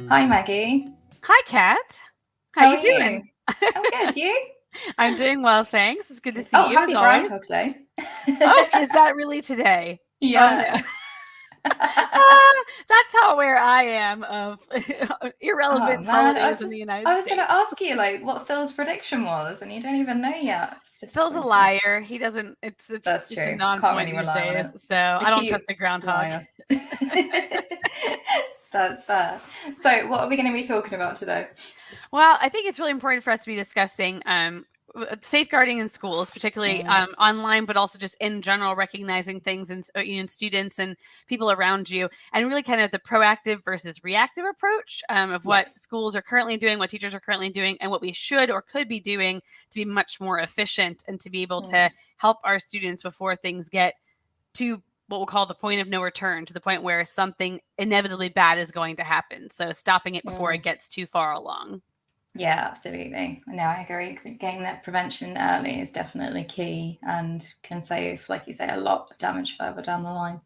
Hi, Maggie. Hi, Kat. How How you are you? doing? I'm good. You? I'm doing well, thanks. It's good to see Oh, you as happy always. Groundhog Day. Oh, is that really today? Oh no. Yeah. That's how aware I am of Oh irrelevant man, holidays in the United I was gonna States. ask you like what Phil's prediction was, and you don't even know yet. It's Phil's a disappointing. liar. He doesn't. That's It's a true. Can't non-point really these rely on it. days. So I don't Acute trust a groundhog. liar. That's fair. So, what are we going to be talking about today? Well, I think it's really important for us to be discussing safeguarding in schools, particularly online, but also just in general, recognizing things in students and people around you, and really kind of the proactive versus reactive approach of what Yes. schools are currently doing, what teachers are currently doing, and what we should or could be doing to be much more efficient and to be able to help our students before things get to what we'll call the point of no return, to the point where something inevitably bad is going to happen. So stopping it before it gets too far along. Yeah, absolutely. No, I agree. Getting that prevention early is definitely key and can save, like you say, a lot of damage further down the line.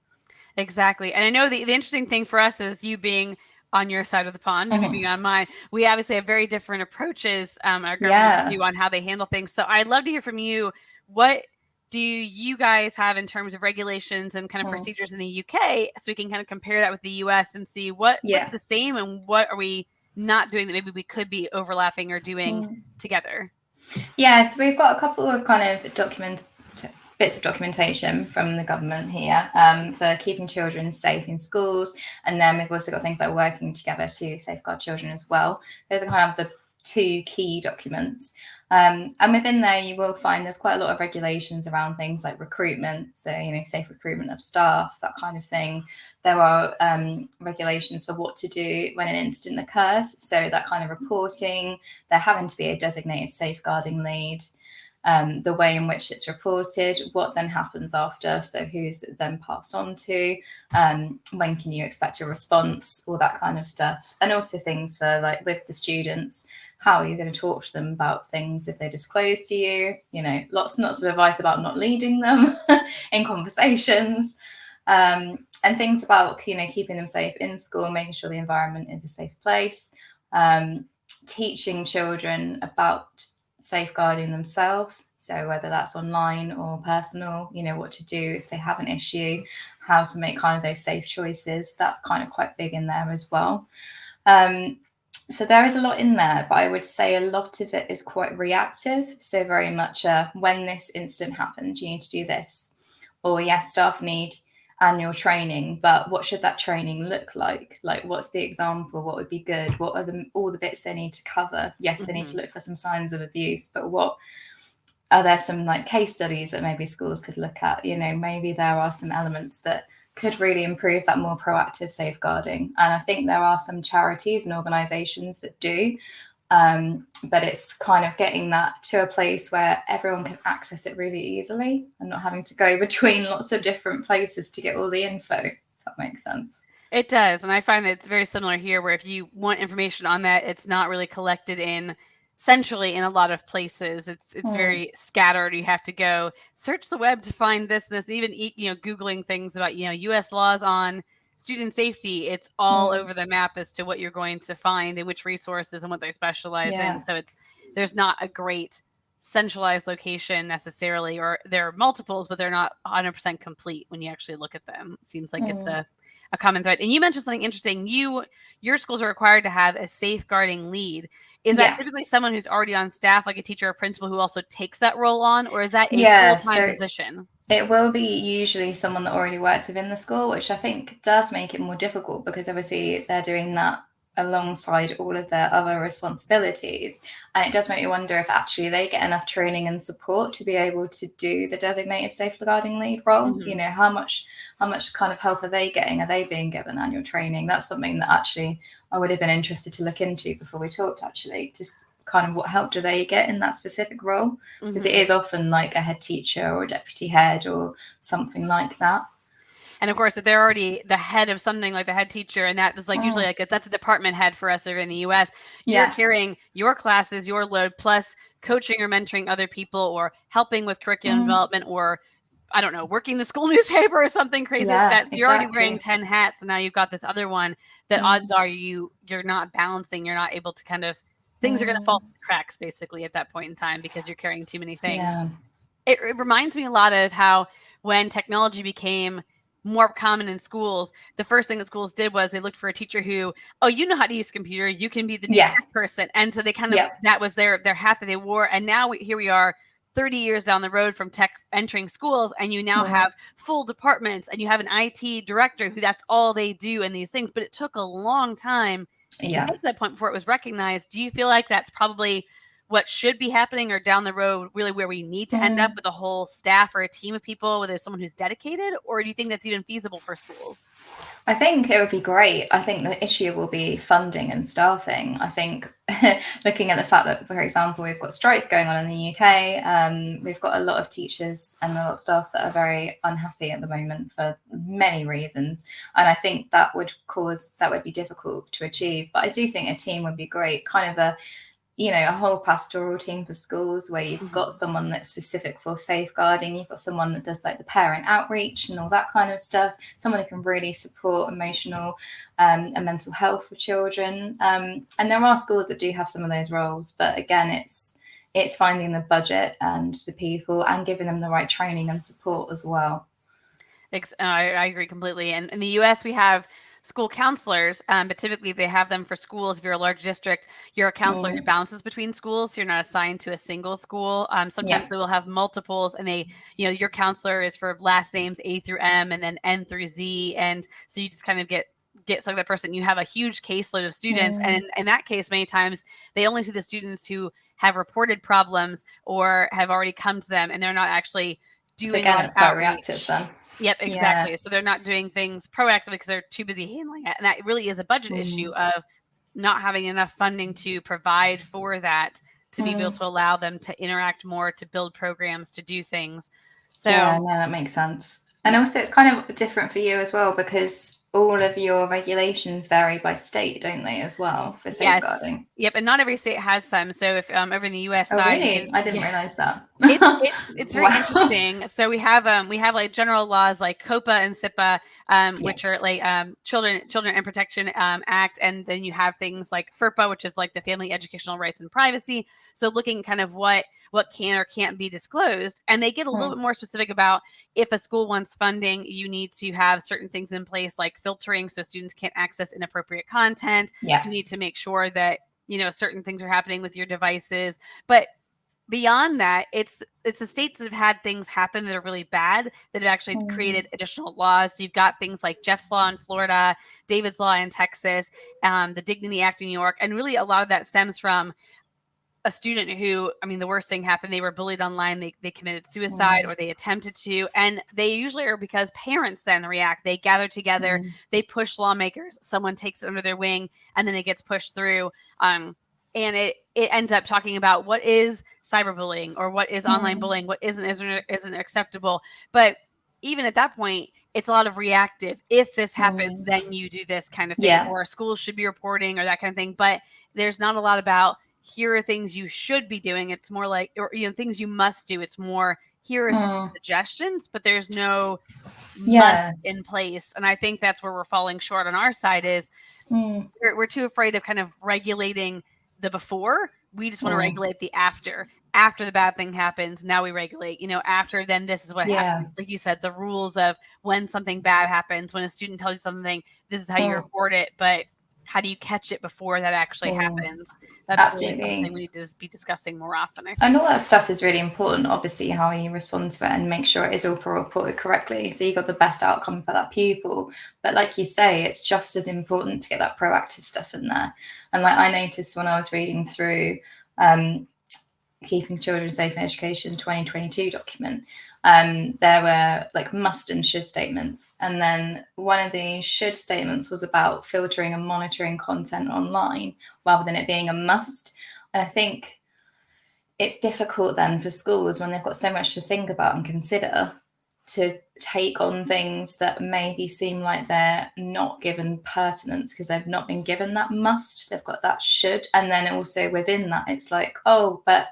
Exactly. And I know the interesting thing for us is you being on your side of the pond, me being on mine. We obviously have very different approaches, our government do on how they handle things. So I'd love to hear from you. What do you guys have in terms of regulations and kind of procedures in the UK, so we can kind of compare that with the US and see what's the same and what are we not doing that maybe we could be overlapping or doing together? Yeah, so we've got a couple of kind of bits of documentation from the government here for keeping children safe in schools. And then we've also got things like working together to safeguard children as well. Those are kind of the two key documents. And within there, you will find there's quite a lot of regulations around things like recruitment. So, safe recruitment of staff, that kind of thing. There are regulations for what to do when an incident occurs. So that kind of reporting, there having to be a designated safeguarding lead. The way in which it's reported, what then happens after, so who's it then passed on to, when can you expect a response, all that kind of stuff. And also things for like with the students, how are you going to talk to them about things if they disclose to you, lots and lots of advice about not leading them in conversations, and things about, keeping them safe in school, making sure the environment is a safe place, teaching children about safeguarding themselves, so whether that's online or personal, what to do if they have an issue, how to make kind of those safe choices. That's kind of quite big in there as well. So there is a lot in there, but I would say a lot of it is quite reactive. So very much when this incident happened, you need to do this, or yes, staff need annual training, but what should that training look like? Like, what's the example? What would be good? What are all the bits they need to cover? Yes, they need to look for some signs of abuse, but what are there some like case studies that maybe schools could look at? Maybe there are some elements that could really improve that more proactive safeguarding. And I think there are some charities and organizations that do, but it's kind of getting that to a place where everyone can access it really easily and not having to go between lots of different places to get all the info, if that makes sense. It does. And I find that it's very similar here, where if you want information on that, it's not really collected in centrally in a lot of places. It's very scattered. You have to go search the web to find this, even, Googling things about, US laws on student safety. It's all over the map as to what you're going to find and which resources and what they specialize in. So there's not a great centralized location necessarily, or there are multiples, but they're not 100% complete when you actually look at them. It seems like it's a common thread. And you mentioned something interesting. Your schools are required to have a safeguarding lead. Is that typically someone who's already on staff, like a teacher or principal, who also takes that role on, or is that a full-time position? It will be usually someone that already works within the school, which I think does make it more difficult, because obviously they're doing that alongside all of their other responsibilities. And it does make me wonder if actually they get enough training and support to be able to do the designated safeguarding lead role. How much kind of help are they getting? Are they being given annual training? That's something that actually I would have been interested to look into before we talked, actually, just kind of what help do they get in that specific role? Because it is often like a head teacher or a deputy head or something like that. And of course, if they're already the head of something, like the head teacher, and that is like usually like that's a department head for us over in the US, you're carrying your classes, your load, plus coaching or mentoring other people, or helping with curriculum development, or I don't know, working the school newspaper or something crazy like that. So you're already wearing 10 hats, and now you've got this other one that odds are you're not balancing. You're not able to kind of, things are going to fall through the cracks basically at that point in time because you're carrying too many things. Yeah. It reminds me a lot of how when technology became more common in schools, the first thing that schools did was they looked for a teacher who, oh, you know how to use a computer, you can be the new tech person. And so they kind of, that was their hat that they wore. And now here we are 30 years down the road from tech entering schools, and you now have full departments, and you have an IT director who that's all they do in these things. But it took a long time to get to that point before it was recognized. Do you feel like that's probably what should be happening, or down the road really where we need to end up with a whole staff or a team of people, whether it's someone who's dedicated, or do you think that's even feasible for schools? I think it would be great. I think the issue will be funding and staffing. I think looking at the fact that, for example, we've got strikes going on in the UK, we've got a lot of teachers and a lot of staff that are very unhappy at the moment for many reasons. And I think that would be difficult to achieve. But I do think a team would be great, kind of a whole pastoral team for schools where you've got someone that's specific for safeguarding, you've got someone that does like the parent outreach and all that kind of stuff, someone who can really support emotional and mental health for children. And there are schools that do have some of those roles, but again, it's finding the budget and the people and giving them the right training and support as well. I agree completely. And in the US, we have school counselors, but typically if they have them for schools, if you're a large district, you're a counselor who bounces between schools. So you're not assigned to a single school. Sometimes they will have multiples, and your counselor is for last names A through M and then N through Z. And so you just kind of get some of that person. You have a huge caseload of students. And in that case, many times they only see the students who have reported problems or have already come to them, and they're not actually doing a lot of outreach. Reactive then. Yep, exactly. So they're not doing things proactively because they're too busy handling it. And that really is a budget issue of not having enough funding to provide for that, to be able to allow them to interact more, to build programs, to do things. So that makes sense. And also it's kind of different for you as well, because all of your regulations vary by state, don't they, as well, for safeguarding? Yes. Yep, and not every state has some. So if over in the US side, really? I didn't realize that. It's very interesting. So we have like general laws like COPA and SIPA, which are like Children and Protection Act, and then you have things like FERPA, which is like the Family Educational Rights and Privacy. So looking kind of what can or can't be disclosed, and they get a little bit more specific about if a school wants funding, you need to have certain things in place like filtering so students can't access inappropriate content. You need to make sure that certain things are happening with your devices. But beyond that, it's the states that have had things happen that are really bad that have actually created additional laws. So you've got things like Jeff's Law in Florida, David's Law in Texas, the Dignity Act in New York. And really a lot of that stems from a student who, the worst thing happened. They were bullied online. They committed suicide or they attempted to. And they usually are because parents then react. They gather together. They push lawmakers. Someone takes it under their wing, and then it gets pushed through. And it ends up talking about what is cyberbullying or what is online bullying, what isn't acceptable. But even at that point, it's a lot of reactive. If this happens, then you do this kind of thing, or schools should be reporting or that kind of thing. But there's not a lot about here are things you should be doing. It's more like, or things you must do. It's more here are some suggestions, but there's no must in place. And I think that's where we're falling short on our side is we're too afraid of kind of regulating the before. We just want to regulate the after the bad thing happens. Now we regulate, after then this is what happens. Like you said, the rules of when something bad happens, when a student tells you something, this is how you report it. But how do you catch it before that actually happens? That's really something we need to be discussing more often. And all that stuff is really important, obviously, how you respond to it and make sure it is all reported correctly. So you got the best outcome for that pupil. But like you say, it's just as important to get that proactive stuff in there. And like I noticed when I was reading through Keeping Children Safe in Education 2022 document, there were like must and should statements. And then one of the should statements was about filtering and monitoring content online rather than it being a must. And I think it's difficult then for schools when they've got so much to think about and consider to take on things that maybe seem like they're not given pertinence because they've not been given that must. They've got that should. And then also within that, it's like, but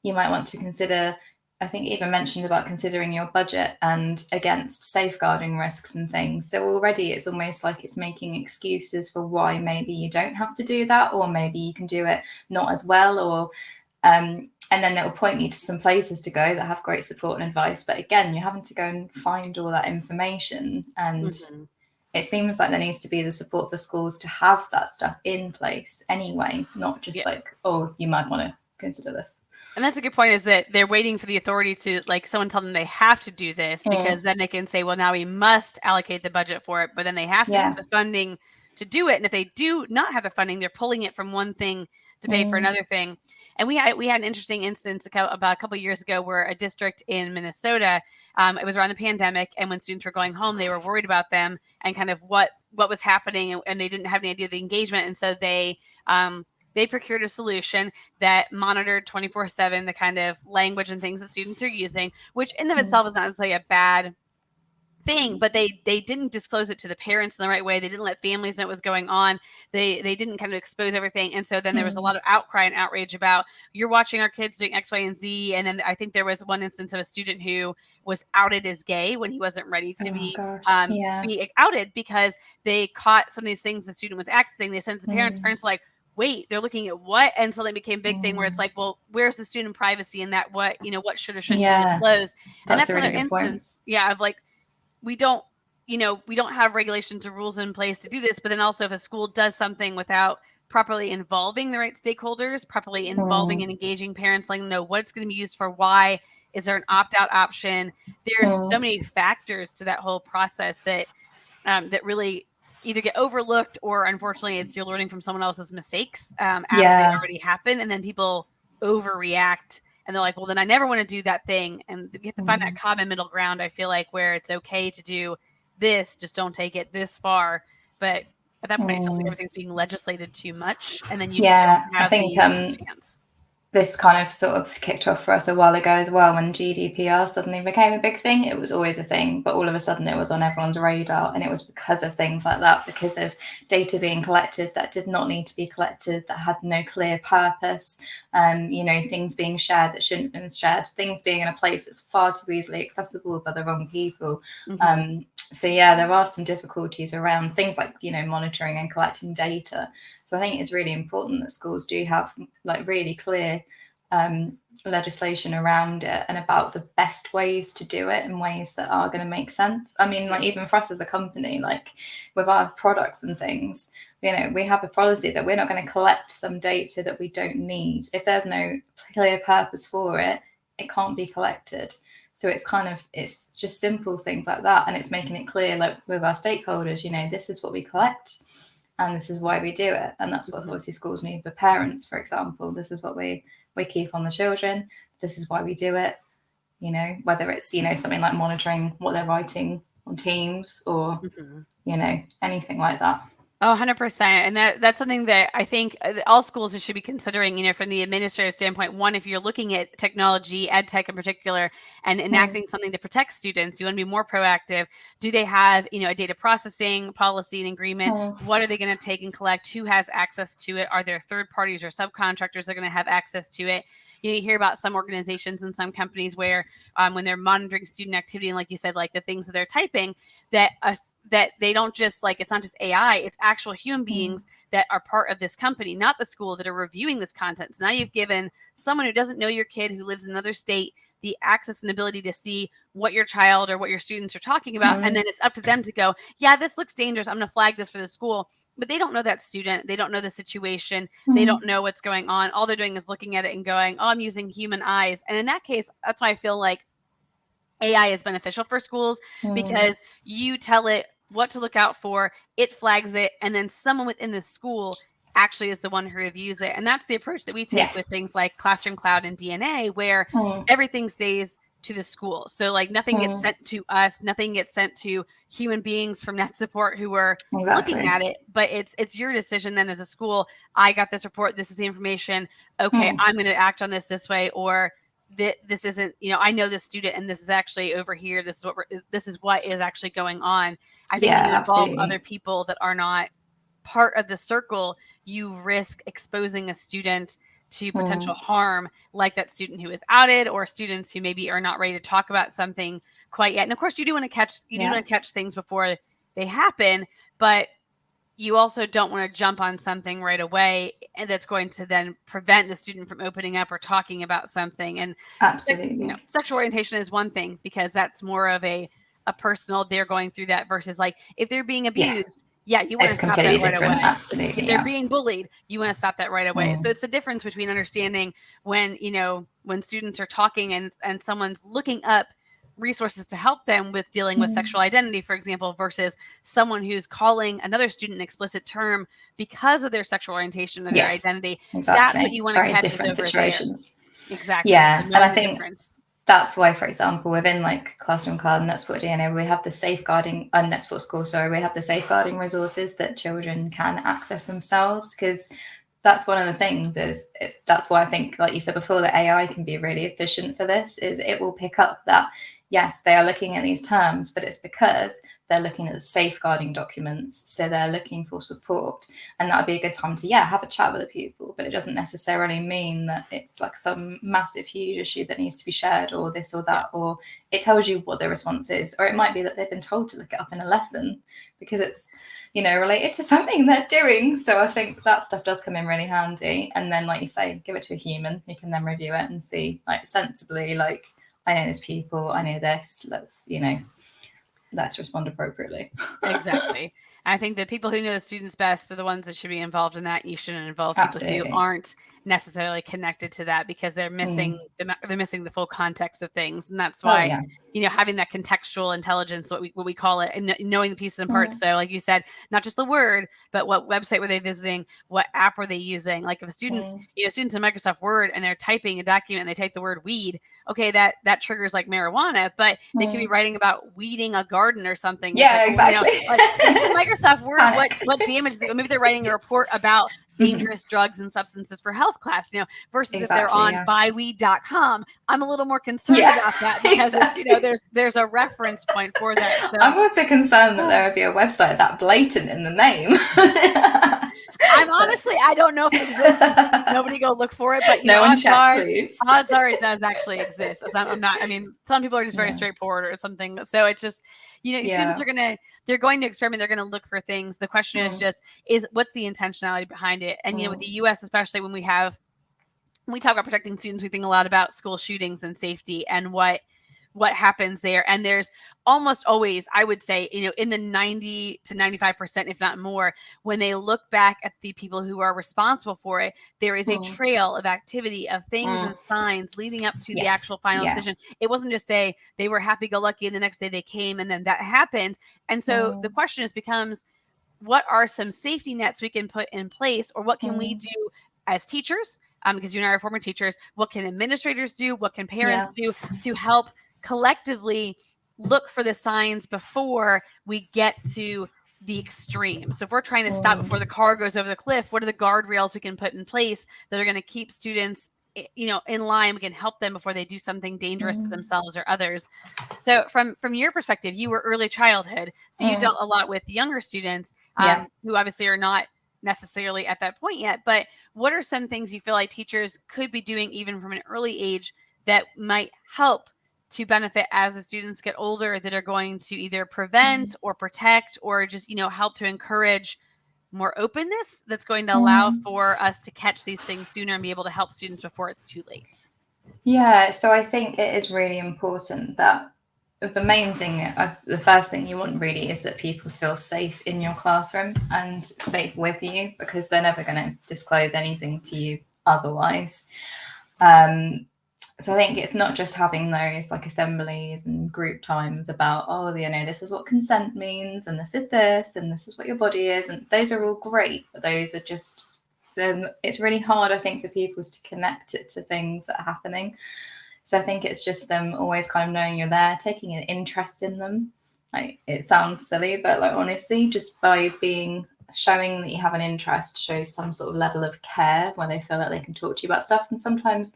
you might want to consider I think even mentioned about considering your budget and against safeguarding risks and things. So already it's almost like it's making excuses for why maybe you don't have to do that, or maybe you can do it not as well, or and then it'll point you to some places to go that have great support and advice. But again, you're having to go and find all that information. And it seems like there needs to be the support for schools to have that stuff in place anyway, not just like, oh, you might want to consider this. And that's a good point, is that they're waiting for the authority to, like, someone tell them they have to do this, because then they can say, well, now we must allocate the budget for it, but then they have to have the funding to do it. And if they do not have the funding, they're pulling it from one thing to pay for another thing. And we had an interesting instance about a couple of years ago where a district in Minnesota, it was around the pandemic, and when students were going home, they were worried about them and kind of what was happening, and they didn't have any idea of the engagement. And so they procured a solution that monitored 24/7 the kind of language and things that students are using, which in of itself is not necessarily a bad thing, but they didn't disclose it to the parents in the right way. They didn't let families know what was going on. They didn't kind of expose everything. And so then there was a lot of outcry and outrage about, you're watching our kids doing X, Y, and Z. And then I think there was one instance of a student who was outed as gay when he wasn't ready to be outed, because they caught some of these things the student was accessing. They sent it to the parents. Parents were like, wait, they're looking at what? And so it became a big thing where it's like, well, where's the student privacy in that? What should or shouldn't be disclosed? And that's another instance, of like, we don't have regulations or rules in place to do this. But then also, if a school does something without properly involving the right stakeholders, properly involving and engaging parents, letting them know what it's going to be used for, why, is there an opt-out option? There's so many factors to that whole process that that really either get overlooked, or unfortunately it's you're learning from someone else's mistakes after they already happen, and then people overreact. And they're like, well, then I never want to do that thing. And you have to find that common middle ground, I feel like, where it's okay to do this, just don't take it this far. But at that point, it feels like everything's being legislated too much. And then you don't have I think the chance. This kind of sort of kicked off for us a while ago as well, when GDPR suddenly became a big thing. It was always a thing, but all of a sudden it was on everyone's radar. And it was because of things like that, because of data being collected that did not need to be collected, that had no clear purpose, things being shared that shouldn't have been shared, things being in a place that's far too easily accessible by the wrong people. So there are some difficulties around things like, monitoring and collecting data. So I think it's really important that schools do have like really clear legislation around it, and about the best ways to do it in ways that are going to make sense. I mean, like even for us as a company, like with our products and things, we have a policy that we're not going to collect some data that we don't need. If there's no clear purpose for it, it can't be collected. So it's just simple things like that. And it's making it clear, like with our stakeholders, this is what we collect and this is why we do it. And that's what obviously schools need for parents, for example. This is what we keep on the children. This is why we do it. Whether it's, something like monitoring what they're writing on Teams or, anything like that. Oh, 100%. And that's something that I think all schools should be considering, from the administrative standpoint. One, if you're looking at technology, ed tech in particular, and enacting something to protect students, you want to be more proactive. Do they have, a data processing policy and agreement? What are they going to take and collect? Who has access to it? Are there third parties or subcontractors that are going to have access to it? You hear about some organizations and some companies where when they're monitoring student activity, and like you said, like the things that they're typing, that they don't just it's not just AI, it's actual human beings that are part of this company, not the school, that are reviewing this content. So now you've given someone who doesn't know your kid, who lives in another state, the access and ability to see what your child or what your students are talking about. And then it's up to them to go, yeah, this looks dangerous, I'm going to flag this for the school. But they don't know that student. They don't know the situation. They don't know what's going on. All they're doing is looking at it and going, oh, I'm using human eyes. And in that case, that's why I feel like AI is beneficial for schools, because you tell it what to look out for, it flags it, and then someone within the school actually is the one who reviews it. And that's the approach that we take with things like Classroom.cloud and DNA, where everything stays to the school. So nothing gets sent to us, nothing gets sent to human beings from NetSupport who are looking at it, but it's your decision then as a school. I got this report, this is the information. Okay, I'm going to act on this way, or this isn't, I know this student and this is actually over here. This is what is actually going on. I think if you involve other people that are not part of the circle, you risk exposing a student to potential harm, like that student who is outed or students who maybe are not ready to talk about something quite yet. And of course, you do want to catch things before they happen, but you also don't want to jump on something right away and that's going to then prevent the student from opening up or talking about something. And absolutely, sexual orientation is one thing because that's more of a personal, they're going through that versus like if they're being abused, you want to stop that right away. Absolutely. If they're being bullied, you want to stop that right away. So it's the difference between understanding when students are talking and someone's looking up resources to help them with dealing with sexual identity, for example, versus someone who's calling another student an explicit term because of their sexual orientation or their identity. Exactly. That's what you want to catch different over situations. There. Exactly. Yeah. So and I think that's why, for example, within like Classroom.cloud and NetSupport DNA, we have the safeguarding NetSupport School, we have the safeguarding resources that children can access themselves, because that's one of the things that's why I think, like you said before, that AI can be really efficient for this, is it will pick up that, yes, they are looking at these terms, but it's because they're looking at the safeguarding documents. So they're looking for support. And that would be a good time to, have a chat with a pupil, but it doesn't necessarily mean that it's like some massive, huge issue that needs to be shared or this or that, or it tells you what the response is. Or it might be that they've been told to look it up in a lesson because it's, related to something they're doing. So I think that stuff does come in really handy. And then, like you say, give it to a human who can then review it and see, like, sensibly, like, I know this pupil, I know this, let's respond appropriately. Exactly. I think the people who know the students best are the ones that should be involved in that. You shouldn't involve people who aren't necessarily connected to that because they're missing the full context of things. And that's why, having that contextual intelligence, what we call it, and knowing the pieces and parts. So like you said, not just the word, but what website were they visiting? What app were they using? Like if students in Microsoft Word and they're typing a document and they type the word weed, okay, that triggers like marijuana, but they could be writing about weeding a garden or something. Yeah, exactly. It's a Microsoft Word. What damage? Maybe they're writing a report about dangerous drugs and substances for health class, versus if they're on buyweed.com. I'm a little more concerned about that because it's, there's a reference point for that. So, I'm also concerned that there would be a website that blatant in the name. I don't know if it exists. Nobody go look for it, but odds are it does actually exist. Some people are just very straightforward or something. So it's just, students are they're going to experiment. They're going to look for things. The question is just, what's the intentionality behind it? And, with the US, especially when we talk about protecting students, we think a lot about school shootings and safety and what happens there. And there's almost always, I would say, in the 90 to 95%, if not more, when they look back at the people who are responsible for it, there is a trail of activity, of things and signs leading up to the actual final decision. It wasn't just they were happy-go-lucky and the next day they came and then that happened. And so the question becomes, what are some safety nets we can put in place, or what can we do as teachers? Because you and I are former teachers, what can administrators do? What can parents do to help collectively look for the signs before we get to the extreme? So if we're trying to stop before the car goes over the cliff, what are the guardrails we can put in place that are going to keep students, in line? We can help them before they do something dangerous to themselves or others. So from your perspective, you were early childhood, so you dealt a lot with younger students who obviously are not necessarily at that point yet. But what are some things you feel like teachers could be doing even from an early age that might help to benefit as the students get older, that are going to either prevent or protect or just, help to encourage more openness that's going to allow for us to catch these things sooner and be able to help students before it's too late? Yeah, so I think it is really important that the main thing, the first thing you want really is that people feel safe in your classroom and safe with you, because they're never going to disclose anything to you otherwise. So I think it's not just having those like assemblies and group times about, this is what consent means, and this is what your body is. And those are all great, but those are just, then it's really hard, I think, for people to connect it to things that are happening. So I think it's just them always kind of knowing you're there, taking an interest in them. Like, it sounds silly, but like, honestly, just by showing that you have an interest shows some sort of level of care where they feel like they can talk to you about stuff. And sometimes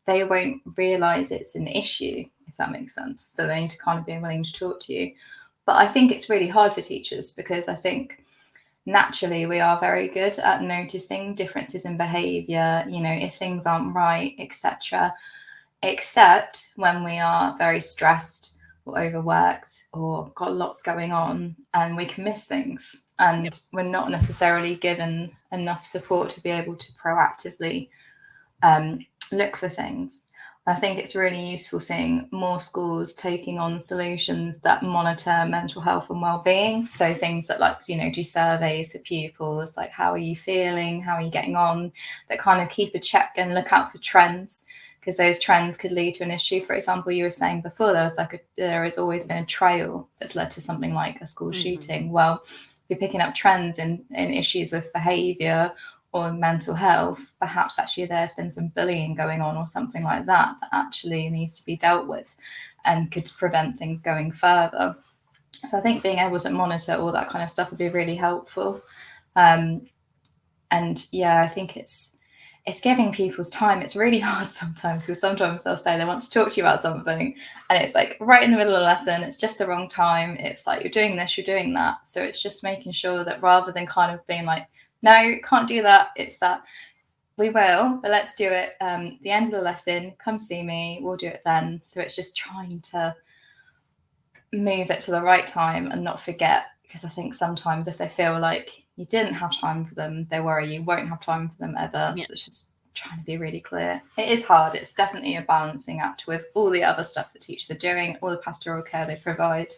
they won't realize it's an issue, if that makes sense. So they need to kind of be willing to talk to you. But I think it's really hard for teachers, because I think naturally we are very good at noticing differences in behavior, if things aren't right, etc., except when we are very stressed or overworked or got lots going on, and we can miss things, and we're not necessarily given enough support to be able to proactively look for things. I think it's really useful seeing more schools taking on solutions that monitor mental health and well-being. So things that do surveys for pupils, like how are you feeling, how are you getting on, that kind of keep a check and look out for trends, because those trends could lead to an issue. For example, you were saying before, there has always been a trail that's led to something like a school shooting. Well, you're picking up trends in issues with behavior or mental health. Perhaps actually there's been some bullying going on or something like that actually needs to be dealt with and could prevent things going further. So I think being able to monitor all that kind of stuff would be really helpful. And yeah, I think it's giving people's time. It's really hard sometimes, because sometimes they'll say they want to talk to you about something and it's like right in the middle of the lesson, it's just the wrong time. It's like, you're doing this, you're doing that. So it's just making sure that rather than kind of being like, no, can't do that, it's that we will, but let's do it the end of the lesson, come see me, we'll do it then. So it's just trying to move it to the right time and not forget, because I think sometimes if they feel like you didn't have time for them, they worry you won't have time for them ever. So it's just trying to be really clear. It is hard. It's definitely a balancing act with all the other stuff that teachers are doing, all the pastoral care they provide.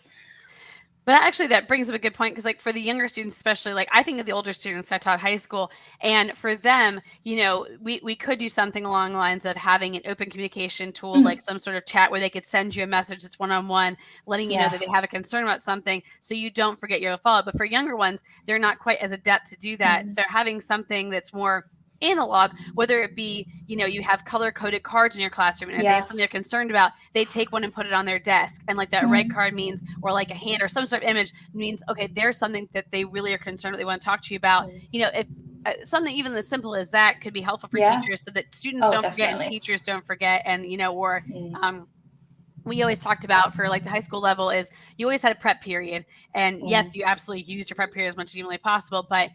But actually, that brings up a good point, because like for the younger students, especially, like I think of the older students, I taught high school, and for them, we could do something along the lines of having an open communication tool, like some sort of chat where they could send you a message that's one-on-one, letting you know that they have a concern about something, so you don't forget your follow-up. But for younger ones, they're not quite as adept to do that. So having something that's more analog, whether it be, you have color-coded cards in your classroom, and if they have something they're concerned about, they take one and put it on their desk, and like that red card means, or like a hand or some sort of image means, okay, there's something that they really are concerned, that they want to talk to you about. If something even as simple as that could be helpful for teachers, so that students don't forget and teachers don't forget. And we always talked about, for like the high school level, is you always had a prep period, and yes, you absolutely used your prep period as much as humanly possible, but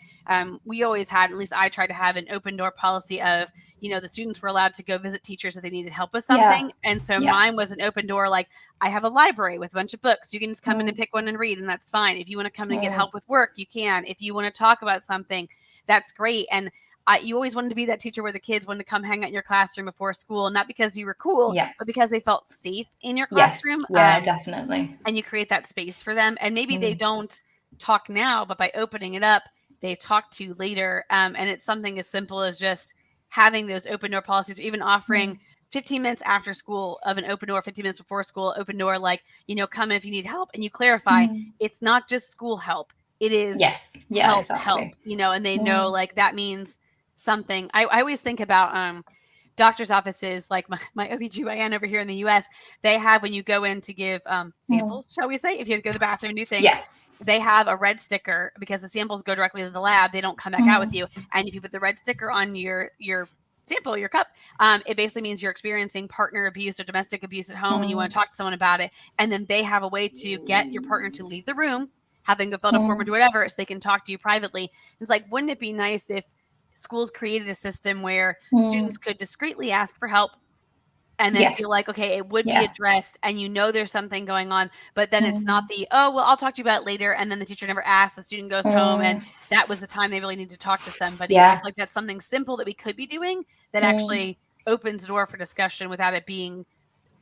we always had, at least I tried to have, an open door policy of, the students were allowed to go visit teachers if they needed help with something. And so mine was an open door, like I have a library with a bunch of books, you can just come in and pick one and read, and that's fine. If you want to come in and get help with work, you can. If you want to talk about something, that's great. And you always wanted to be that teacher where the kids wanted to come hang out in your classroom before school, not because you were cool, but because they felt safe in your classroom. Definitely. And you create that space for them. And maybe they don't talk now, but by opening it up, they talk to you later. And it's something as simple as just having those open door policies, or even offering 15 minutes after school of an open door, 15 minutes before school, open door, like, come in if you need help. And you clarify, it's not just school help. It is help, and they know, like, that means something. I always think about doctor's offices, like my OBGYN over here in the US, they have, when you go in to give samples, shall we say, if you have to go to the bathroom and do things, they have a red sticker, because the samples go directly to the lab. They don't come back out with you. And if you put the red sticker on your sample, your cup, it basically means you're experiencing partner abuse or domestic abuse at home, and you want to talk to someone about it. And then they have a way to get your partner to leave the room, have them go fill out a form or do whatever, so they can talk to you privately. It's like, wouldn't it be nice if schools created a system where students could discreetly ask for help, and then feel like, okay, it would be addressed, and there's something going on, but then it's not the, oh, well, I'll talk to you about it later, and then the teacher never asks, the student goes home, and that was the time they really need to talk to somebody. I feel like that's something simple that we could be doing that actually opens the door for discussion without it being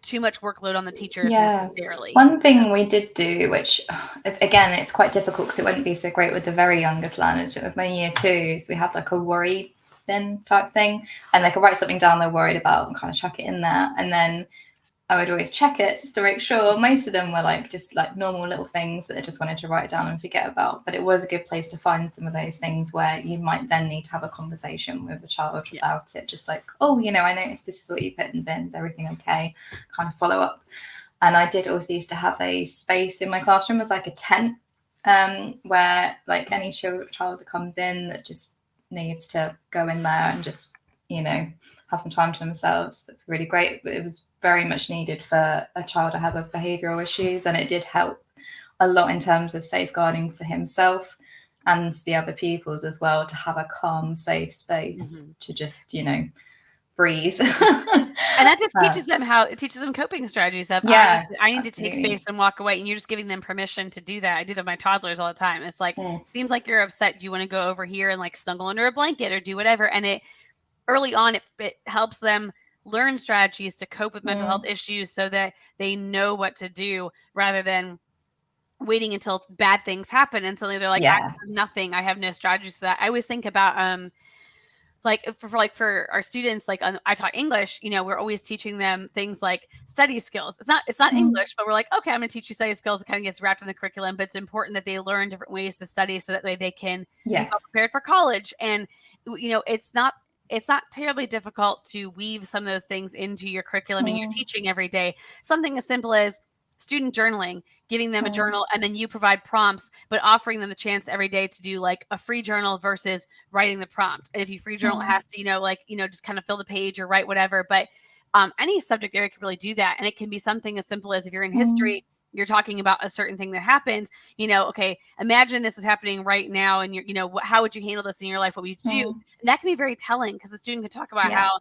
too much workload on the teachers necessarily. One thing we did do, which again, it's quite difficult because it wouldn't be so great with the very youngest learners, but with my year twos, we had like a worry bin type thing, and they could write something down they're worried about and kind of chuck it in there, and then I would always check it just to make sure. Most of them were like just like normal little things that they just wanted to write down and forget about, but it was a good place to find some of those things where you might then need to have a conversation with a child about it, just like, oh, I noticed this is what you put in the bin, is everything okay, kind of follow up. And I did also used to have a space in my classroom as like a tent, where like any child that comes in that just needs to go in there and just have some time to themselves, that's really great. But it was very much needed for a child to have behavioural issues, and it did help a lot in terms of safeguarding for himself and the other pupils as well, to have a calm, safe space to just, breathe. And that just teaches them it teaches them coping strategies of, I need to take space and walk away. And you're just giving them permission to do that. I do that with my toddlers all the time. It's like, seems like you're upset. Do you want to go over here and like snuggle under a blanket or do whatever? And early on, it helps them learn strategies to cope with mental health issues so that they know what to do, rather than waiting until bad things happen and suddenly they're like, I have nothing. I have no strategies for that. I always think about, for our students, like I taught English, we're always teaching them things like study skills. It's not English, but we're like, okay, I'm going to teach you study skills. It kind of gets wrapped in the curriculum, but it's important that they learn different ways to study so that way they can be well prepared for college. And, it's not terribly difficult to weave some of those things into your curriculum and your teaching every day. Something as simple as student journaling, giving them a journal, and then you provide prompts, but offering them the chance every day to do like a free journal versus writing the prompt. And if you free journal, it has to, just kind of fill the page or write whatever. But any subject area can really do that. And it can be something as simple as, if you're in history, you're talking about a certain thing that happened, okay, imagine this was happening right now. And how would you handle this in your life? What would you do? And that can be very telling, because the student could talk about how,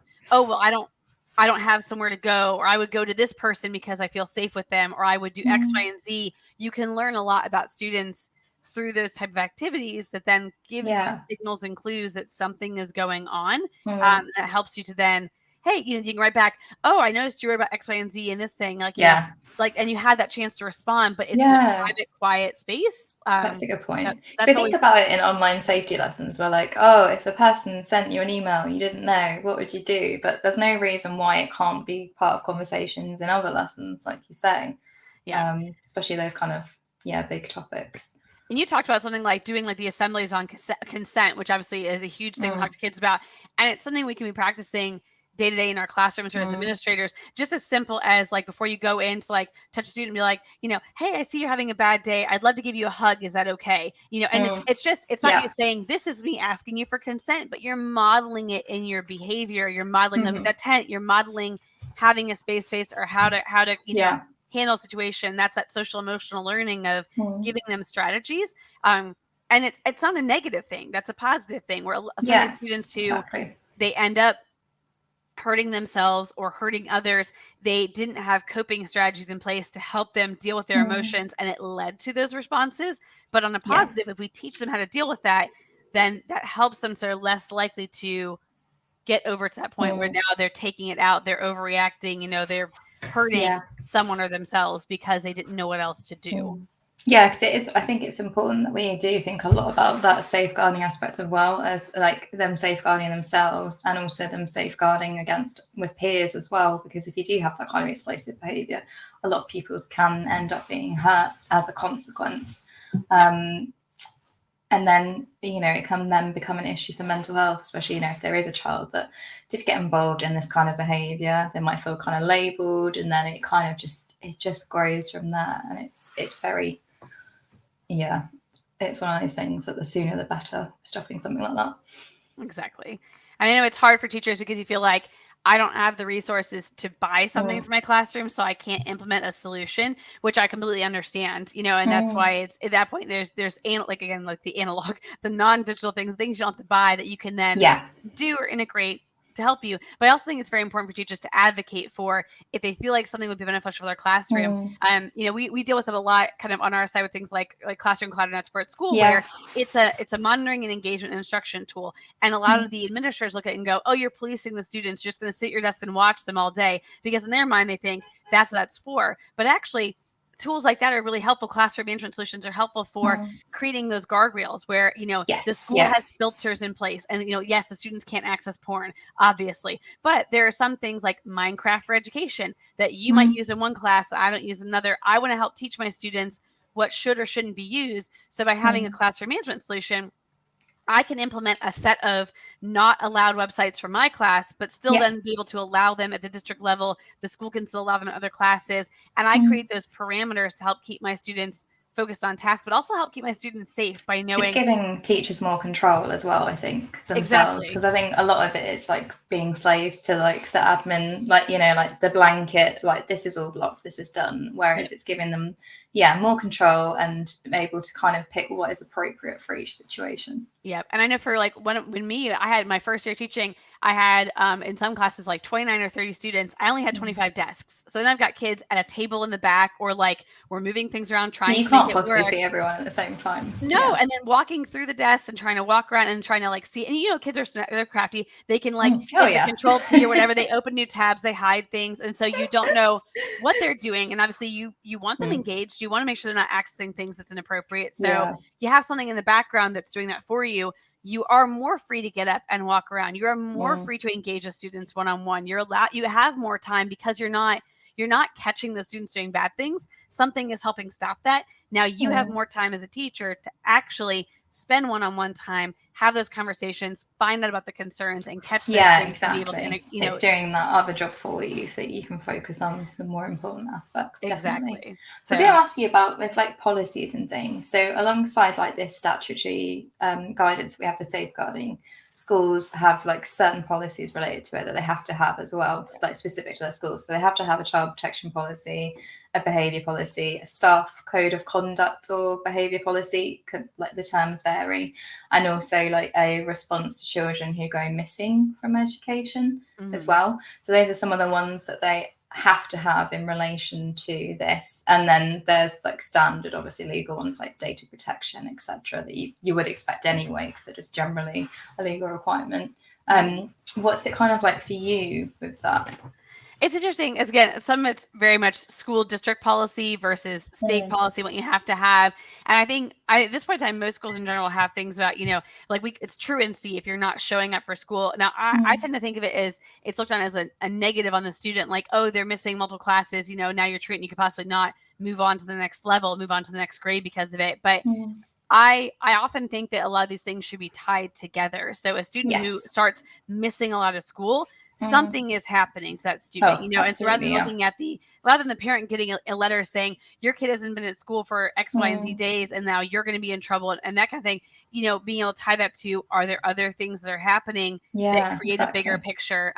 I don't have somewhere to go, or I would go to this person because I feel safe with them, or I would do X, Y, and Z. You can learn a lot about students through those type of activities that then gives you signals and clues that something is going on. That helps you to then, hey, you can write back, oh, I noticed you wrote about X, Y, and Z in this thing. And you had that chance to respond, but it's in a private, quiet space. That's a good point. If you think about it in online safety lessons, we're like, oh, if a person sent you an email you didn't know, what would you do? But there's no reason why it can't be part of conversations in other lessons, like you say. Especially those kind of big topics. And you talked about something like doing like the assemblies on consent, which obviously is a huge thing we talk to kids about, and it's something we can be practicing day to day in our classrooms or as administrators. Just as simple as like, before you go in to like touch a student and be like, hey, I see you're having a bad day. I'd love to give you a hug. Is that okay? And it's not you saying, this is me asking you for consent, but you're modeling it in your behavior. You're modeling the tent. You're modeling having a space or how to handle a situation. That's that social emotional learning of giving them strategies. And it's not a negative thing. That's a positive thing, where some of the students who they end up hurting themselves or hurting others, they didn't have coping strategies in place to help them deal with their emotions, and it led to those responses. But on a positive, if we teach them how to deal with that, then that helps them, so they're less likely to get over to that point where now they're taking it out, they're overreacting, they're hurting someone or themselves because they didn't know what else to do. Yeah, because I think it's important that we do think a lot about that safeguarding aspect as well, as like them safeguarding themselves and also them safeguarding with peers as well. Because if you do have that kind of explosive behaviour, a lot of pupils can end up being hurt as a consequence. And then, it can then become an issue for mental health, especially, if there is a child that did get involved in this kind of behaviour, they might feel kind of labelled, and then it kind of just grows from there. And it's very, it's one of those things that the sooner the better, stopping something like that. Exactly. And I know it's hard for teachers because you feel like, I don't have the resources to buy something for my classroom, so I can't implement a solution, which I completely understand, and that's why it's at that point, there's like the analog, the non-digital things you don't have to buy that you can then do or integrate to help you. But I also think it's very important for teachers to advocate for, if they feel like something would be beneficial for their classroom. We deal with it a lot kind of on our side with things like Classroom.cloud and NetSupport School, where it's a monitoring and engagement and instruction tool. And a lot of the administrators look at it and go, oh, you're policing the students. You're just going to sit at your desk and watch them all day, because in their mind, they think that's what that's for. But actually, tools like that are really helpful. Classroom management solutions are helpful for creating those guardrails where, the school has filters in place. And, yes, the students can't access porn, obviously. But there are some things like Minecraft for education that you might use in one class that I don't use in another. I want to help teach my students what should or shouldn't be used. So by having a classroom management solution, I can implement a set of not allowed websites for my class, but still then be able to allow them at the district level. The school can still allow them in other classes. And I create those parameters to help keep my students focused on tasks, but also help keep my students safe by knowing. It's giving teachers more control as well, I think, themselves. Because I think a lot of it is like being slaves to like the admin, like, you know, like the blanket, like this is all blocked, this is done. Whereas it's giving them, more control and able to kind of pick what is appropriate for each situation. Yeah. And I know for like when I had my first year teaching, I had in some classes like 29 or 30 students. I only had 25 desks. So then I've got kids at a table in the back, or like we're moving things around trying to make it work. You can't possibly see everyone at the same time. No. Yeah. And then walking through the desks and trying to walk around and trying to like see. And you know, kids they're crafty. They can like hit the control T or whatever. They open new tabs, they hide things. And so you don't know what they're doing. And obviously you want them engaged. You want to make sure they're not accessing things that's inappropriate. So you have something in the background that's doing that for you. You are more free to get up and walk around. You are more free to engage with students one-on-one. You have more time because you're not catching the students doing bad things. Something is helping stop that. Now you have more time as a teacher to actually spend one-on-one time, have those conversations, find out about the concerns, and catch those things. Exactly. To be able to, it's doing that other job for you so that you can focus on the more important aspects. Exactly. Definitely. So I was going to ask you about with like policies and things. So alongside like this statutory guidance we have for safeguarding, schools have like certain policies related to it that they have to have as well, like specific to their schools. So they have to have a child protection policy, a behaviour policy, a staff code of conduct or behaviour policy, like the terms vary, and also like a response to children who go missing from education as well. So those are some of the ones that they have to have in relation to this. And then there's like standard, obviously legal ones like data protection, etc., that you would expect anyway, because they're just generally a legal requirement. What's it kind of like for you with that? It's interesting. As again, some of it's very much school district policy versus state policy, what you have to have. And I think at this point in time, most schools in general have things about, you know, like it's truancy if you're not showing up for school. Now, I tend to think of it as it's looked on as a negative on the student, like, oh, they're missing multiple classes, you know, now you're truant, you could possibly not move on to the next level, move on to the next grade because of it. But I often think that a lot of these things should be tied together. So a student who starts missing a lot of school, something is happening to that student, you know, and so rather than looking at rather than the parent getting a letter saying your kid hasn't been at school for X, Y, and Z days, and now you're going to be in trouble and that kind of thing, you know, being able to tie that to, are there other things that are happening that create a bigger picture?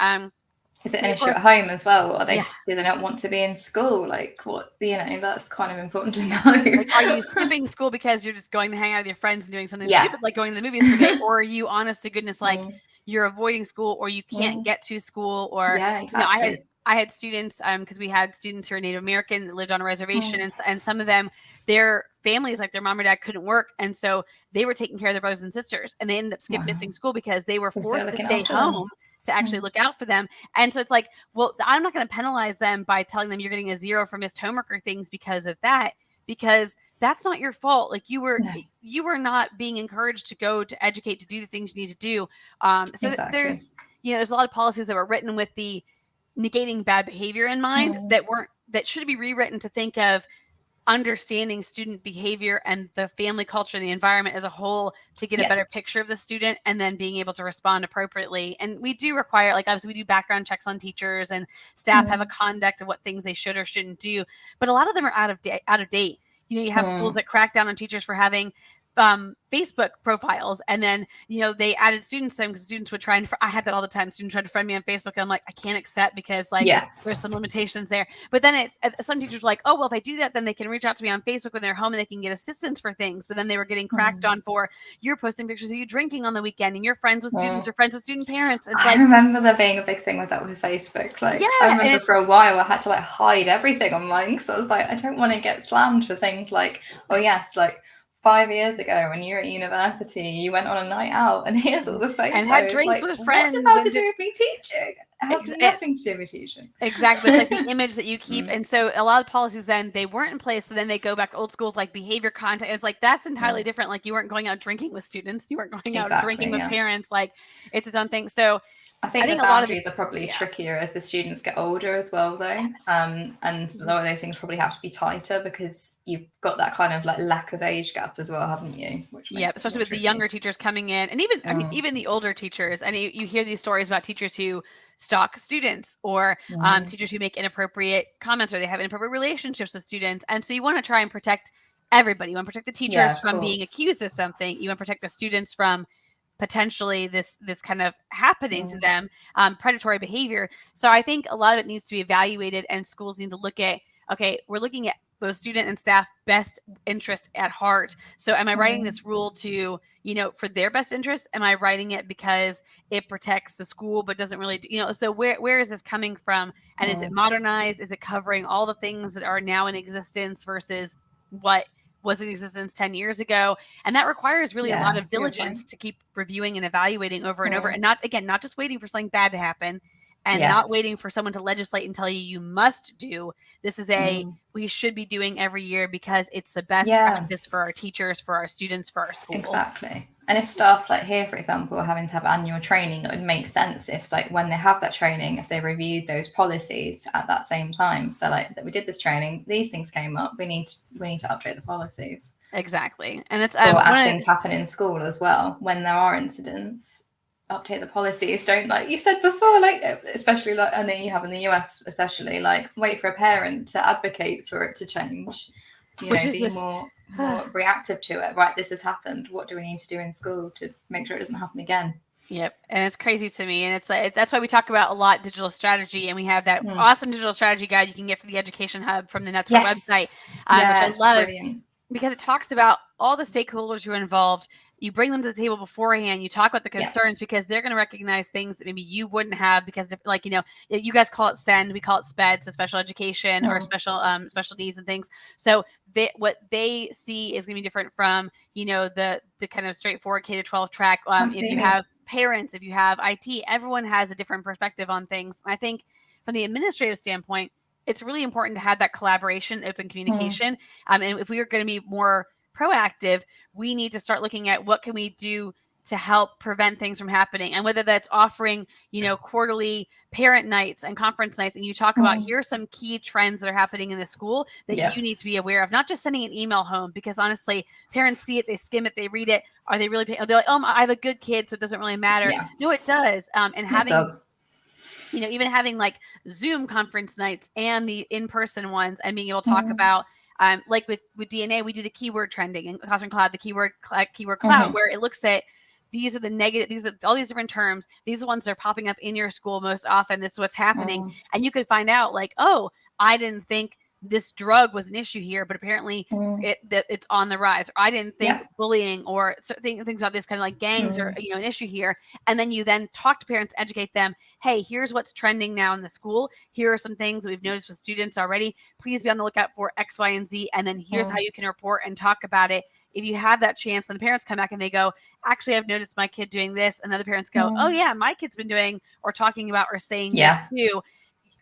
Is it an issue at home as well? Or do they not want to be in school? Like what, you know, that's kind of important to know. Like, are you skipping school because you're just going to hang out with your friends and doing something stupid, like going to the movies for a day? Or are you honest to goodness, like you're avoiding school, or you can't get to school, or you know, I had students, because we had students who are Native American that lived on a reservation, and some of them, their families, like their mom or dad couldn't work. And so they were taking care of their brothers and sisters, and they ended up missing school because they were forced to stay home to actually look out for them. And so it's like, well, I'm not going to penalize them by telling them you're getting a 0 for missed homework or things because of that, because that's not your fault. Like you were not being encouraged to go to educate, to do the things you need to do. So there's a lot of policies that were written with the negating bad behavior in mind that should be rewritten to think of understanding student behavior and the family culture and the environment as a whole to get a better picture of the student, and then being able to respond appropriately. And we do require, like, obviously we do background checks on teachers, and staff have a conduct of what things they should or shouldn't do, but a lot of them are out of date. You know, you have schools that crack down on teachers for having Facebook profiles, and then, you know, they added students to them because students would try and I had that all the time. Students tried to friend me on Facebook, and I'm like, I can't accept because there's some limitations there. But then it's some teachers were like, oh, well, if I do that, then they can reach out to me on Facebook when they're home and they can get assistance for things. But then they were getting cracked on for, you're posting pictures of you drinking on the weekend and you're friends with students or friends with student parents. It's I remember there being a big thing with that with Facebook. Like I remember for a while I had to like hide everything online because I was like, I don't want to get slammed for things like, oh yes, like 5 years ago when you were at university, you went on a night out and here's all the photos. And had drinks with friends. What does that have to do with me teaching? It has nothing to do with teaching. Exactly. It's like the image that you keep. And so a lot of policies then, they weren't in place. So then they go back old school with like behavior content. It's like, that's entirely different. Like you weren't going out drinking with students. You weren't going out drinking with parents. Like it's its own thing. So I think the boundaries are probably trickier as the students get older as well, though. And a lot of those things probably have to be tighter because you've got that kind of like lack of age gap as well, haven't you? Which especially with the younger teachers coming in, and even I mean, even the older teachers. And you hear these stories about teachers who stalk students, or teachers who make inappropriate comments, or they have inappropriate relationships with students. And so you want to try and protect everybody. You want to protect the teachers from being accused of something. You want to protect the students from potentially this kind of happening to them, predatory behavior. So I think a lot of it needs to be evaluated, and schools need to look at, okay, we're looking at both student and staff best interest at heart. So am I writing this rule to, for their best interest? Am I writing it because it protects the school, but doesn't really, so where is this coming from? And is it modernized? Is it covering all the things that are now in existence versus what was in existence 10 years ago? And that requires really a lot of diligence to keep reviewing and evaluating over and over. And not just waiting for something bad to happen, and not waiting for someone to legislate and tell you must do. This is we should be doing every year because it's the best practice for our teachers, for our students, for our school. Exactly. And if staff like here, for example, are having to have annual training, it would make sense if like when they have that training, if they reviewed those policies at that same time. So like that we did this training, these things came up, we need to update the policies. Exactly. And it's or as things happen in school as well, when there are incidents, update the policies. Don't, like you said before, like especially like I know you have in the US, especially like wait for a parent to advocate for it to change. Which is be just more reactive to it. Right, this has happened. What do we need to do in school to make sure it doesn't happen again? Yep. And it's crazy to me. And it's like, that's why we talk about a lot digital strategy. And we have that awesome digital strategy guide you can get from the Education Hub from the NetSupport website, which I love. Brilliant. Because it talks about all the stakeholders who are involved. You bring them to the table beforehand. You talk about the concerns because they're going to recognize things that maybe you wouldn't have because, like, you guys call it SEND, we call it SPED, so special education or special needs and things. So what they see is going to be different from, the kind of straightforward K-12 track. If you have parents, if you have IT, everyone has a different perspective on things. And I think from the administrative standpoint, it's really important to have that collaboration, open communication. And if we are going to be more proactive, we need to start looking at what can we do to help prevent things from happening. And whether that's offering, quarterly parent nights and conference nights. And you talk about, here are some key trends that are happening in the school that you need to be aware of, not just sending an email home, because honestly, parents see it, they skim it, they read it. Are they really paying? They're like, oh, I have a good kid, so it doesn't really matter. No, it does. And having, even having like Zoom conference nights and the in-person ones, and being able to talk about, like with DNA, we do the keyword trending in Classroom.cloud, the keyword cloud, where it looks at these are the negative, these are all these different terms. These are the ones that are popping up in your school most often. This is what's happening. And you could find out like, oh, I didn't think this drug was an issue here, but apparently it's on the rise. Or I didn't think bullying or things about this kind of like gangs are an issue here. And then you then talk to parents, educate them. Hey, here's what's trending now in the school. Here are some things that we've noticed with students already. Please be on the lookout for X, Y, and Z. And then here's how you can report and talk about it. If you have that chance, then the parents come back and they go, actually, I've noticed my kid doing this. And other parents go, oh yeah, my kid's been doing or talking about or saying this too.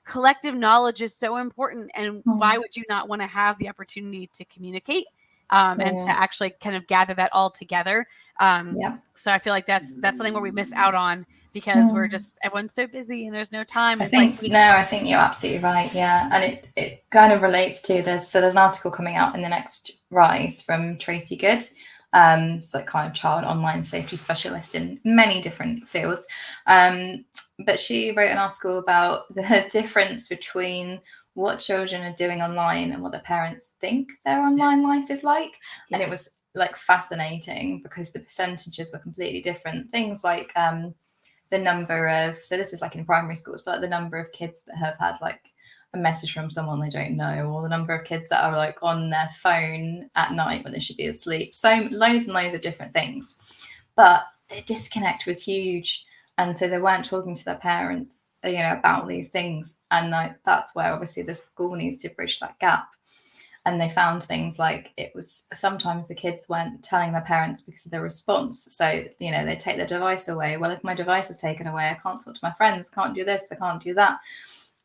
Collective knowledge is so important. And why would you not want to have the opportunity to communicate and to actually kind of gather that all together? So I feel like that's something where we miss out on because we're just, everyone's so busy and there's no time. I think you're absolutely right. Yeah. And it kind of relates to there's an article coming out in the next Rise from Tracy Good. It's like kind of child online safety specialist in many different fields. But she wrote an article about the difference between what children are doing online and what the parents think their online life is like. And it was like fascinating because the percentages were completely different. Things like the number of, so this is like in primary schools, but the number of kids that have had like a message from someone they don't know, or the number of kids that are like on their phone at night when they should be asleep. So loads and loads of different things. But the disconnect was huge. And so they weren't talking to their parents, about these things. And that's where obviously the school needs to bridge that gap. And they found things like it was sometimes the kids weren't telling their parents because of their response. So, they take their device away. Well, if my device is taken away, I can't talk to my friends, can't do this, I can't do that.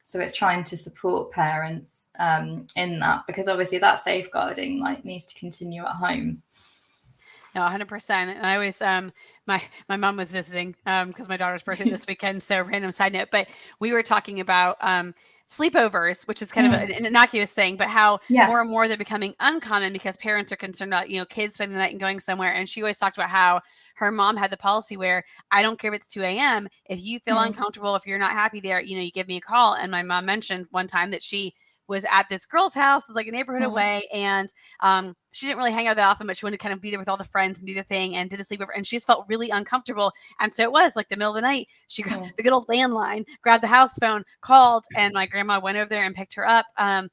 So it's trying to support parents in that, because obviously that safeguarding needs to continue at home. No, 100%. And I always, my mom was visiting because my daughter's birthday this weekend. So random side note, but we were talking about sleepovers, which is kind of an innocuous thing, but how more and more they're becoming uncommon because parents are concerned about, kids spending the night and going somewhere. And she always talked about how her mom had the policy where I don't care if it's 2 a.m. If you feel uncomfortable, if you're not happy there, you give me a call. And my mom mentioned one time that she was at this girl's house. It's like a neighborhood away. And she didn't really hang out that often, but she wanted to kind of be there with all the friends and do the thing and did a sleepover. And she just felt really uncomfortable. And so it was like the middle of the night. She grabbed the good old landline, grabbed the house phone, called, and my grandma went over there and picked her up. And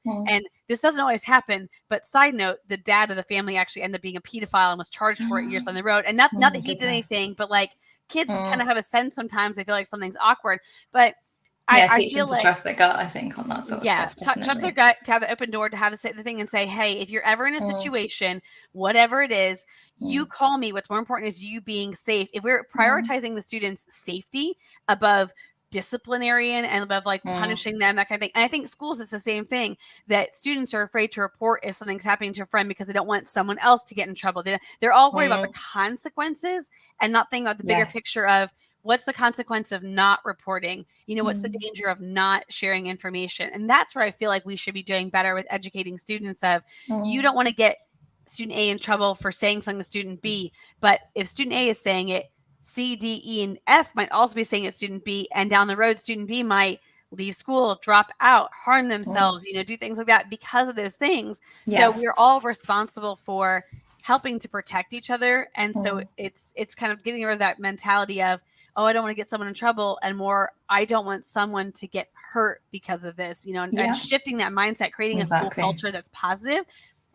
this doesn't always happen. But side note, the dad of the family actually ended up being a pedophile and was charged for it years down the road. And not that he did anything, but like kids kind of have a sense sometimes they feel like something's awkward. But I teach feel them to trust their gut, I think, on that sort of stuff. Trust their gut, to have the open door, to have the thing and say, hey, if you're ever in a situation, whatever it is, you call me. What's more important is you being safe. If we're prioritizing the students' safety above disciplinarian and above like punishing them, that kind of thing. And I think schools, it's the same thing, that students are afraid to report if something's happening to a friend because they don't want someone else to get in trouble. They're all worried about the consequences and not thinking about the bigger picture of, what's the consequence of not reporting? You know, what's the danger of not sharing information? And that's where I feel like we should be doing better with educating students of, you don't want to get student A in trouble for saying something to student B, but if student A is saying it, C, D, E, and F might also be saying it to student B, and down the road, student B might leave school, drop out, harm themselves, you know, do things like that because of those things. So we're all responsible for helping to protect each other. And so it's kind of getting rid of that mentality of, oh, I don't want to get someone in trouble, and more, I don't want someone to get hurt because of this, you know, and shifting that mindset, creating a school culture that's positive.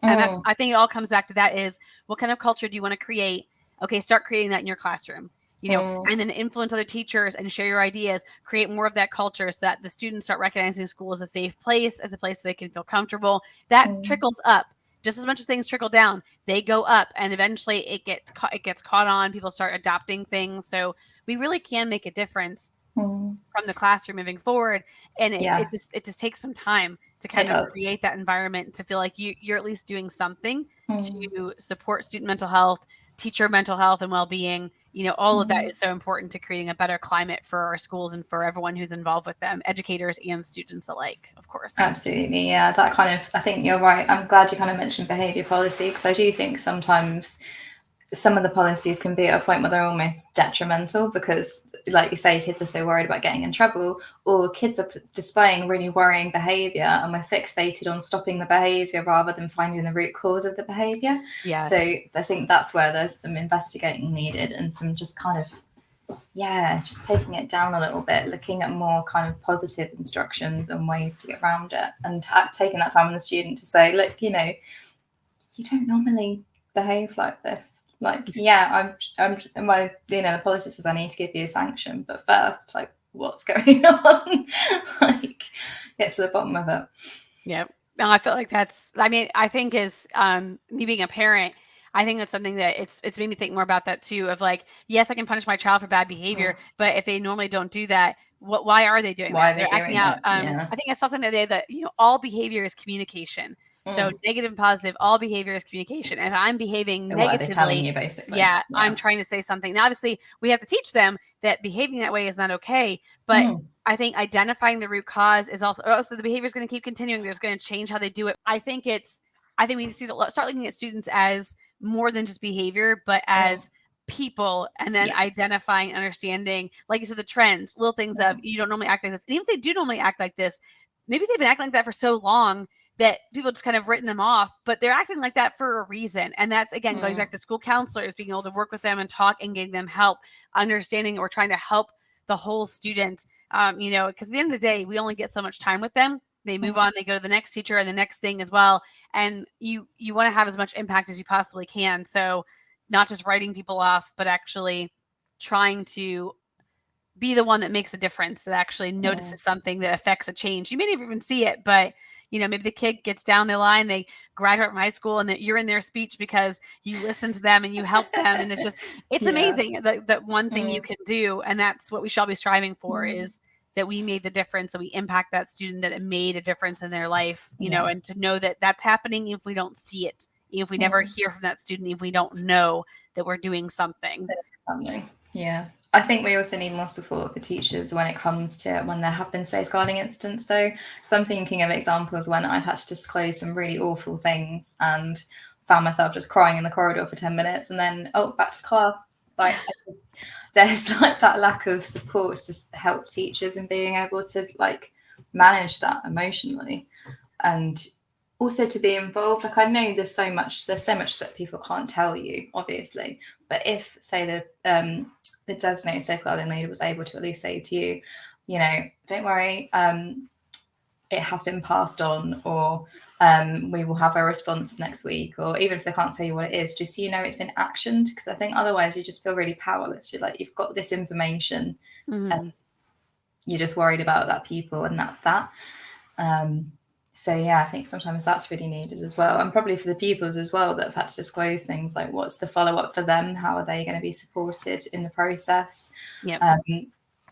And that's, I think it all comes back to that is, what kind of culture do you want to create? Okay, start creating that in your classroom, you know, and then influence other teachers and share your ideas, create more of that culture so that the students start recognizing school as a safe place, as a place where they can feel comfortable. That trickles up. Just as much as things trickle down, they go up, and eventually it gets caught on. People start adopting things. So we really can make a difference from the classroom moving forward. And it just takes some time to kind of create that environment, to feel like you're at least doing something to support student mental health, teacher mental health and well-being. You know, all of that is so important to creating a better climate for our schools and for everyone who's involved with them, educators and students alike, of course. Absolutely. Yeah, that kind of, I think you're right. I'm glad you kind of mentioned behavior policy, because I do think sometimes some of the policies can be at a point where they're almost detrimental, because like you say, kids are so worried about getting in trouble, or kids are displaying really worrying behavior and we're fixated on stopping the behavior rather than finding the root cause of the behavior. So I think that's where there's some investigating needed, and some just kind of just taking it down a little bit, looking at more kind of positive instructions and ways to get around it, and taking that time with the student to say, look, you know, you don't normally behave like this. Like, I'm my, you know, the policy says I need to give you a sanction, but first, like, what's going on? Like, get to the bottom of it. Yeah. No, I feel like that's, I mean, I think as me being a parent, I think that's something that it's made me think more about that too, of like, yes, I can punish my child for bad behavior, but if they normally don't do that, why are they doing that? They're acting out. I think I saw something the other day that, you know, all behavior is communication. So negative and positive, all behavior is communication. And if I'm behaving negatively, telling you basically? I'm trying to say something. Now, obviously, we have to teach them that behaving that way is not okay. But I think identifying the root cause is also the behavior is going to keep continuing. There's going to change how they do it. I think we need to start looking at students as more than just behavior, but as people, and then identifying, understanding, like you said, the trends, little things of, you don't normally act like this. And even if they do normally act like this, maybe they've been acting like that for so long that people just kind of written them off, but they're acting like that for a reason. And that's, again, going back to school counselors, being able to work with them and talk and getting them help, understanding, or trying to help the whole student, you know, because at the end of the day, we only get so much time with them. They move on, they go to the next teacher and the next thing as well. And you want to have as much impact as you possibly can. So not just writing people off, but actually trying to be the one that makes a difference, that actually notices something that affects a change. You may never even see it, but you know, maybe the kid gets down the line, they graduate from high school, and that you're in their speech because you listen to them and you help them. And it's just, it's amazing that one thing you can do. And that's what we should all be striving for, is that we made the difference, that we impact that student, that it made a difference in their life, you know, and to know that that's happening if we don't see it, if we never hear from that student, if we don't know that we're doing something. Yeah. I think we also need more support for teachers when it comes to when there have been safeguarding incidents, though. Because I'm thinking of examples when I had to disclose some really awful things and found myself just crying in the corridor for 10 minutes and then, back to class. Like, there's like that lack of support to help teachers in being able to like manage that emotionally. and also to be involved. Like, I know there's so much that people can't tell you, obviously, but if, say, the designated safeguarding leader was able to at least say to you, you know, don't worry, it has been passed on, or we will have a response next week, or even if they can't tell you what it is, just so you know it's been actioned, because I think otherwise you just feel really powerless. You're like, you've got this information and you're just worried about that people, and that's that. So yeah, I think sometimes that's really needed as well, and probably for the pupils as well that have had to disclose things, like what's the follow-up for them, how are they going to be supported in the process.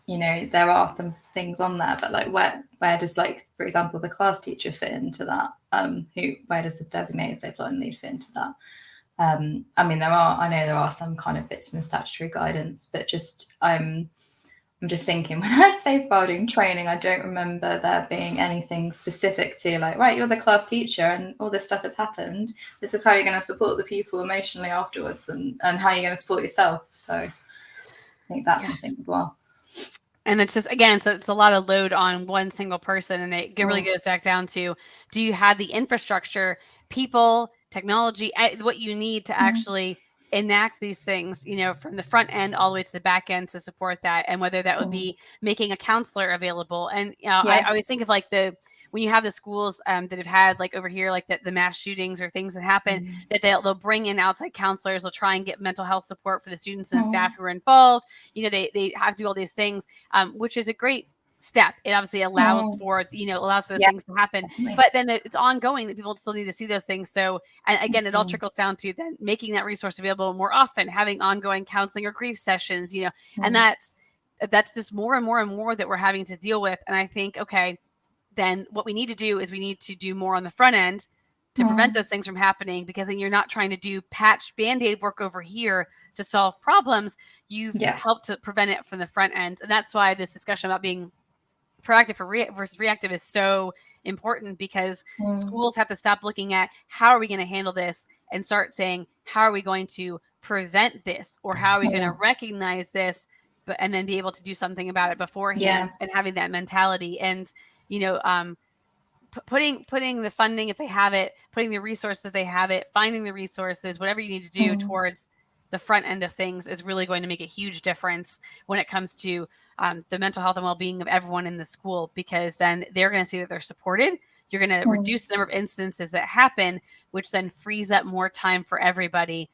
You know, there are some things on there, but like where does, like, for example, the class teacher fit into that? Where does the designated safeguarding lead fit into that? I mean, I know there are some kind of bits in the statutory guidance, but just I'm just thinking, when I had safeguarding training, I don't remember there being anything specific to, like, right, you're the class teacher and all this stuff has happened. This is how you're going to support the pupil emotionally afterwards, and how you're going to support yourself. So I think that's missing as well. And it's just, again, it's a lot of load on one single person. And it really goes back down to, do you have the infrastructure, people, technology, what you need to actually enact these things, you know, from the front end all the way to the back end to support that? And whether that would be making a counselor available. And, you know, I always think of, like, when you have the schools that have had, like, over here, like the mass shootings or things that happen, that they'll bring in outside counselors. They'll try and get mental health support for the students and staff who are involved. You know, they have to do all these things, which is a great step. It obviously allows for, you know, allows for those things to happen. Definitely. But then it's ongoing that people still need to see those things. So, and again, it all trickles down to then making that resource available more often, having ongoing counseling or grief sessions, you know, and that's just more and more and more that we're having to deal with. And I think, okay, then what we need to do is we need to do more on the front end to prevent those things from happening, because then you're not trying to do patch Band-Aid work over here to solve problems. You've helped to prevent it from the front end. And that's why this discussion about being proactive versus reactive is so important, because schools have to stop looking at how are we going to handle this and start saying, how are we going to prevent this, or how are we going to recognize this, and then be able to do something about it beforehand, and having that mentality. And, you know, putting the funding, if they have it, putting the resources, they have it, finding the resources, whatever you need to do towards the front end of things is really going to make a huge difference when it comes to the mental health and well-being of everyone in the school, because then they're going to see that they're supported. You're going to reduce the number of instances that happen, which then frees up more time for everybody,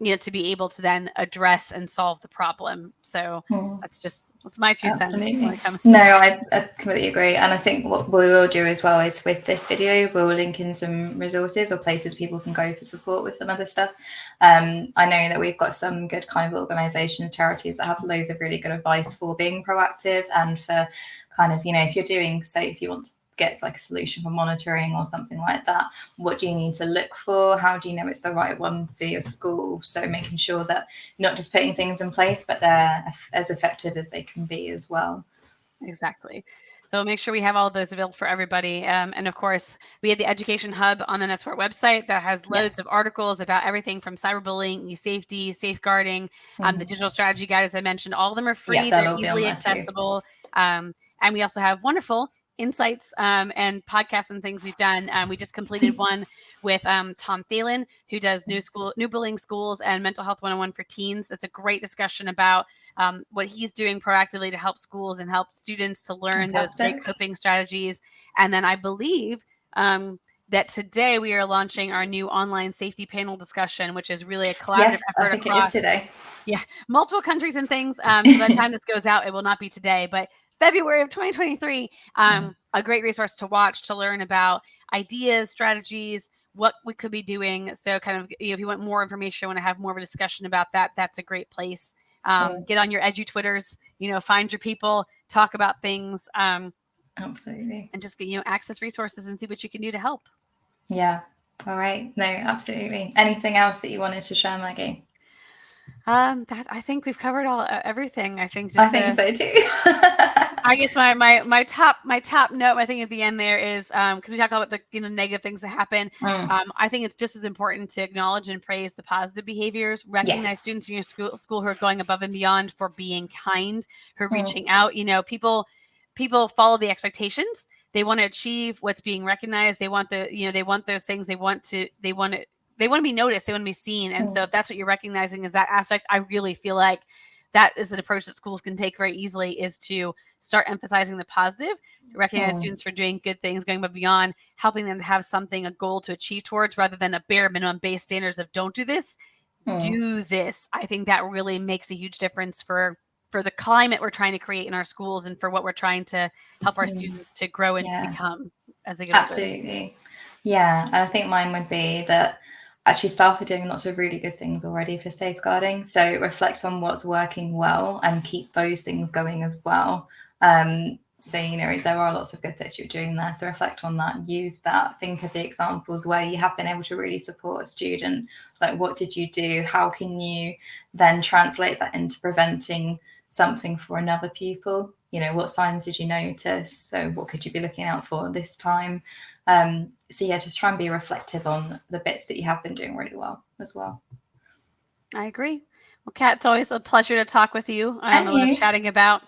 you know, to be able to then address and solve the problem. So that's my 2 cents when it comes to. No, I completely agree. And I think what we will do as well is, with this video, we'll link in some resources or places people can go for support with some other stuff. I know that we've got some good kind of organisation and charities that have loads of really good advice for being proactive, and for kind of, you know, if you're doing, say, if you want to get like a solution for monitoring or something like that, what do you need to look for? How do you know it's the right one for your school? So making sure that you're not just putting things in place, but they're as effective as they can be as well. Exactly. So make sure we have all of those available for everybody. And of course, we have the Education Hub on the NetSupport website that has loads of articles about everything from cyberbullying, e-safety, safeguarding, the digital strategy guide, as I mentioned. All of them are free. They're easily accessible. And we also have wonderful insights and podcasts and things we've done. We just completed one with Tom Thalen, who does new bullying schools and mental health 101 for teens. It's a great discussion about what he's doing proactively to help schools and help students to learn those great coping strategies. And then I believe that today we are launching our new online safety panel discussion, which is really a collaborative effort across multiple countries and things. So by the time this goes out, it will not be today, but February of 2023, a great resource to watch, to learn about ideas, strategies, what we could be doing. So kind of, you know, if you want more information, want to have more of a discussion about that, that's a great place. Get on your edu Twitters, you know, find your people, talk about things. Absolutely. And just, you know, access resources and see what you can do to help. Yeah. All right. No, absolutely. Anything else that you wanted to share, Maggie? That I think we've covered everything. I think I think so too. I guess my top note, I think at the end there is, because we talked about the, you know, negative things that happen. I think it's just as important to acknowledge and praise the positive behaviors, recognize students in your school who are going above and beyond for being kind, who are reaching out. You know, people follow the expectations. they want to achieve what's being recognized. They want they want those things. They want to be noticed. They want to be seen. And so if that's what you're recognizing is that aspect, I really feel like that is an approach that schools can take very easily, is to start emphasizing the positive, recognize students for doing good things, going above beyond, helping them to have something, a goal to achieve towards, rather than a bare minimum base standards of don't do this, do this. I think that really makes a huge difference for the climate we're trying to create in our schools and for what we're trying to help our students to grow and to become as they get older. Absolutely. Yeah. And I think mine would be that actually staff are doing lots of really good things already for safeguarding. So reflect on what's working well and keep those things going as well. So, there are lots of good things you're doing there. So reflect on that, use that, think of the examples where you have been able to really support a student. Like, what did you do? How can you then translate that into preventing something for another pupil? What signs did you notice? So what could you be looking out for this time? So yeah, just try and be reflective on the bits that you have been doing really well as well. I agree. Well, Kat, it's always a pleasure to talk with you. I love chatting about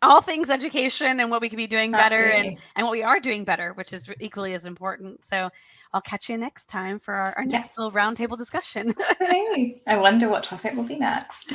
all things education and what we can be doing better and what we are doing better, which is equally as important. So I'll catch you next time for our next little roundtable discussion. I wonder what topic will be next.